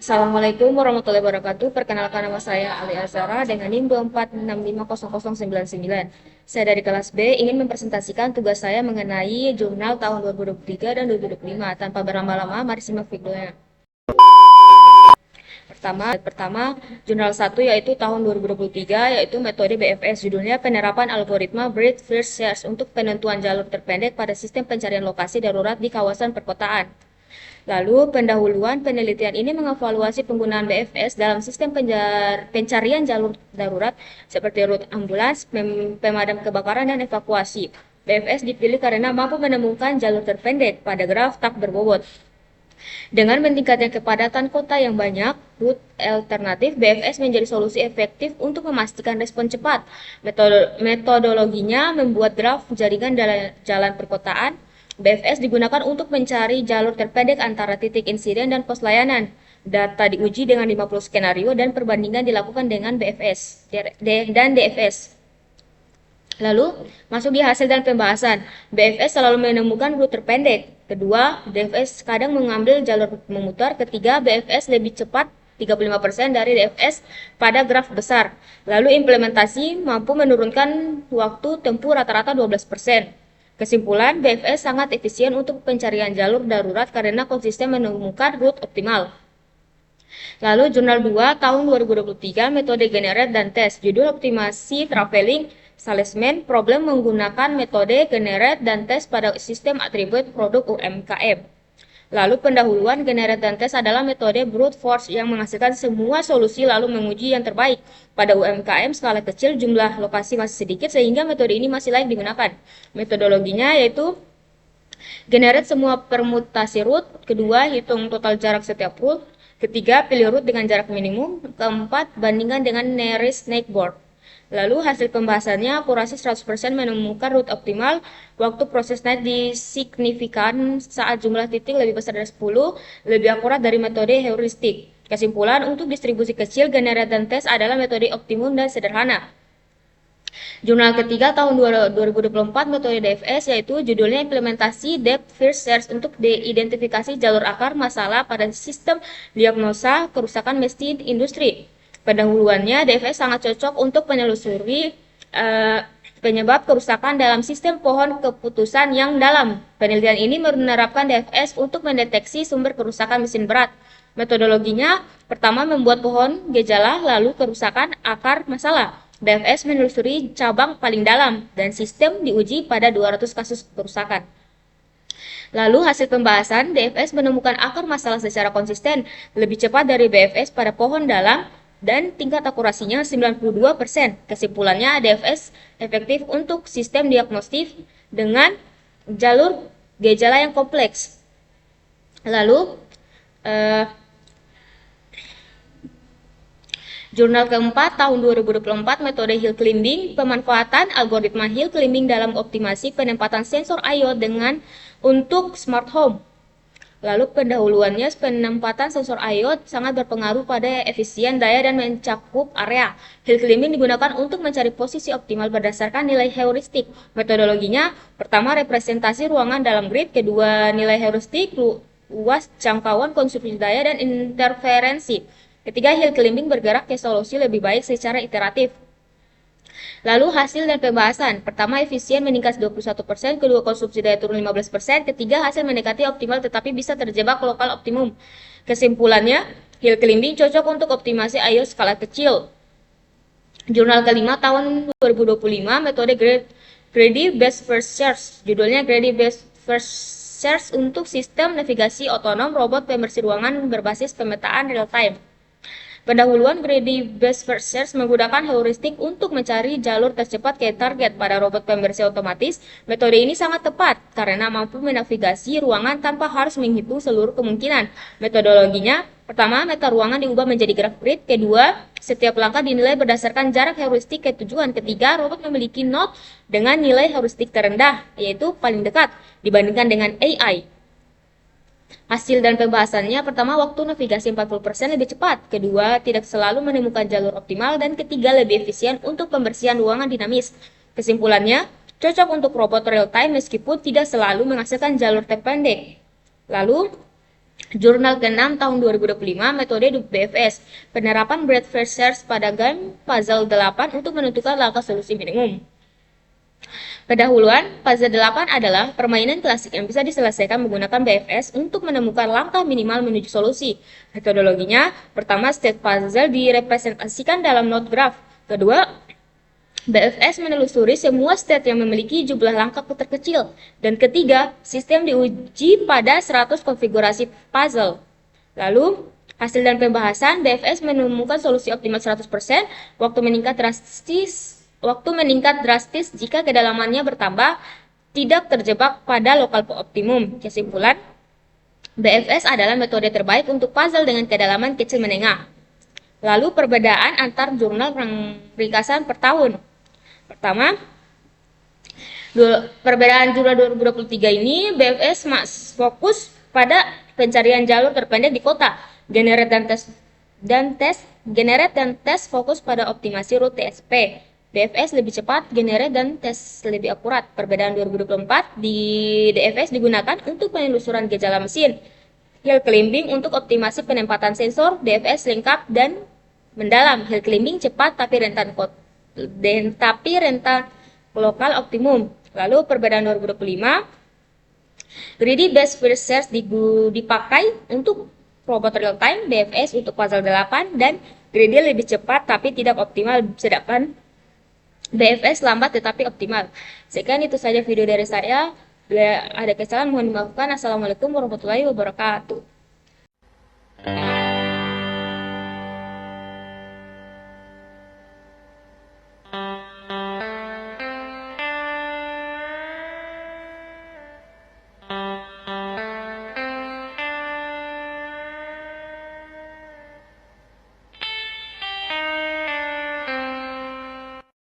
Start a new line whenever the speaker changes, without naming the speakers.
Assalamualaikum warahmatullahi wabarakatuh. Perkenalkan nama saya Ali Azhara dengan NIM 246500099. Saya dari kelas B ingin mempresentasikan tugas saya mengenai jurnal tahun 2023 dan 2025. Tanpa berlama-lama, mari simak videonya. Pertama, jurnal 1 yaitu tahun 2023 yaitu metode BFS. Judulnya penerapan algoritma Breadth First Search untuk penentuan jalur terpendek pada sistem pencarian lokasi darurat di kawasan perkotaan. Lalu, pendahuluan penelitian ini mengevaluasi penggunaan BFS dalam sistem pencarian jalur darurat seperti rute ambulans, pemadam kebakaran, dan evakuasi. BFS dipilih karena mampu menemukan jalur terpendek pada graf tak berbobot. Dengan meningkatnya kepadatan kota yang banyak, rute alternatif BFS menjadi solusi efektif untuk memastikan respon cepat. Metodologinya membuat graf jaringan jalan perkotaan. BFS digunakan untuk mencari jalur terpendek antara titik insiden dan pos layanan. Data diuji dengan 50 skenario dan perbandingan dilakukan dengan BFS dan DFS. Lalu, masuk di hasil dan pembahasan. BFS selalu menemukan rute terpendek. Kedua, DFS kadang mengambil jalur memutar. Ketiga, BFS lebih cepat 35% dari DFS pada graf besar. Lalu implementasi mampu menurunkan waktu tempuh rata-rata 12%. Kesimpulan, BFS sangat efisien untuk pencarian jalur darurat karena konsisten menemukan rute optimal. Lalu jurnal 2 tahun 2023 metode generate dan tes. Judul optimasi traveling salesman problem menggunakan metode generate dan tes pada sistem atribut produk UMKM. Lalu pendahuluan generate dan tes adalah metode brute force yang menghasilkan semua solusi lalu menguji yang terbaik. Pada UMKM skala kecil jumlah lokasi masih sedikit sehingga metode ini masih layak digunakan. Metodologinya yaitu generate semua permutasi route, kedua hitung total jarak setiap route, ketiga pilih route dengan jarak minimum, keempat bandingkan dengan nearest neighbor. Lalu hasil pembahasannya akurasi 100% menemukan rute optimal, waktu proses naik signifikan saat jumlah titik lebih besar dari 10, lebih akurat dari metode heuristik. Kesimpulan, untuk distribusi kecil, generate dan tes adalah metode optimum dan sederhana. Jurnal ketiga tahun 2024 metode DFS yaitu judulnya implementasi Depth First Search untuk identifikasi jalur akar masalah pada sistem diagnosa kerusakan mesin industri. Pendahuluannya, DFS sangat cocok untuk menelusuri penyebab kerusakan dalam sistem pohon keputusan yang dalam. Penelitian ini menerapkan DFS untuk mendeteksi sumber kerusakan mesin berat. Metodologinya, pertama membuat pohon gejala, lalu kerusakan akar masalah. DFS menelusuri cabang paling dalam, dan sistem diuji pada 200 kasus kerusakan. Lalu hasil pembahasan, DFS menemukan akar masalah secara konsisten, lebih cepat dari BFS pada pohon dalam, dan tingkat akurasinya 92%. Kesimpulannya, DFS efektif untuk sistem diagnostik dengan jalur gejala yang kompleks. Lalu, jurnal keempat tahun 2024 metode hill climbing, pemanfaatan algoritma hill climbing dalam optimasi penempatan sensor IoT untuk smart home. Lalu pendahuluannya, penempatan sensor IoT sangat berpengaruh pada efisien daya dan mencakup area. Hill climbing digunakan untuk mencari posisi optimal berdasarkan nilai heuristik. Metodologinya, pertama representasi ruangan dalam grid, kedua nilai heuristik, luas jangkauan konsumsi daya dan interferensi. Ketiga, hill climbing bergerak ke solusi lebih baik secara iteratif. Lalu hasil dan pembahasan. Pertama, efisien meningkat 21%, kedua konsumsi daya turun 15%, ketiga hasil mendekati optimal tetapi bisa terjebak lokal optimum. Kesimpulannya, hill climbing cocok untuk optimasi IoT skala kecil. Jurnal kelima tahun 2025 metode Greedy Best First Search. Judulnya Greedy Best First Search untuk sistem navigasi otonom robot pembersih ruangan berbasis pemetaan real time. Pendahuluan Greedy Best First Search menggunakan heuristik untuk mencari jalur tercepat ke target pada robot pembersih otomatis. Metode ini sangat tepat karena mampu menavigasi ruangan tanpa harus menghitung seluruh kemungkinan. Metodologinya, pertama, meta ruangan diubah menjadi graf grid. Kedua, setiap langkah dinilai berdasarkan jarak heuristik ke tujuan. Ketiga, robot memiliki node dengan nilai heuristik terendah, yaitu paling dekat, dibandingkan dengan AI. Hasil dan pembahasannya, pertama, waktu navigasi 40% lebih cepat, kedua, tidak selalu menemukan jalur optimal, dan ketiga, lebih efisien untuk pembersihan ruangan dinamis. Kesimpulannya, cocok untuk robot real time meskipun tidak selalu menghasilkan jalur terpendek. Lalu, Jurnal ke-6 tahun 2025, metode BFS, penerapan breadth first search pada game puzzle 8 untuk menentukan langkah solusi minimum. Pendahuluan, puzzle 8 adalah permainan klasik yang bisa diselesaikan menggunakan BFS untuk menemukan langkah minimal menuju solusi. Metodologinya, pertama, state puzzle direpresentasikan dalam node graph. Kedua, BFS menelusuri semua state yang memiliki jumlah langkah terkecil. Dan ketiga, sistem diuji pada 100 konfigurasi puzzle. Lalu, hasil dan pembahasan, BFS menemukan solusi optimal 100%, waktu meningkat drastis jika kedalamannya bertambah, tidak terjebak pada lokal optimum. Kesimpulan, BFS adalah metode terbaik untuk puzzle dengan kedalaman kecil menengah. Lalu perbedaan antar jurnal ringkasan per tahun. Pertama, perbedaan jurnal 2023 ini BFS fokus pada pencarian jalur terpendek di kota. Generate dan tes fokus pada optimasi rute TSP. DFS lebih cepat, generate dan tes lebih akurat. Perbedaan 2024 di DFS digunakan untuk penelusuran gejala mesin. Hill climbing untuk optimasi penempatan sensor, DFS lengkap dan mendalam. Hill climbing cepat tapi rentan lokal optimum. Lalu perbedaan 2025, greedy best first search dipakai untuk robot real time, DFS untuk puzzle 8, dan greedy lebih cepat tapi tidak optimal, sedangkan BFS lambat tetapi optimal. Sekian itu saja video dari saya. Bila ada kesalahan mohon dimaafkan. Assalamualaikum warahmatullahi wabarakatuh.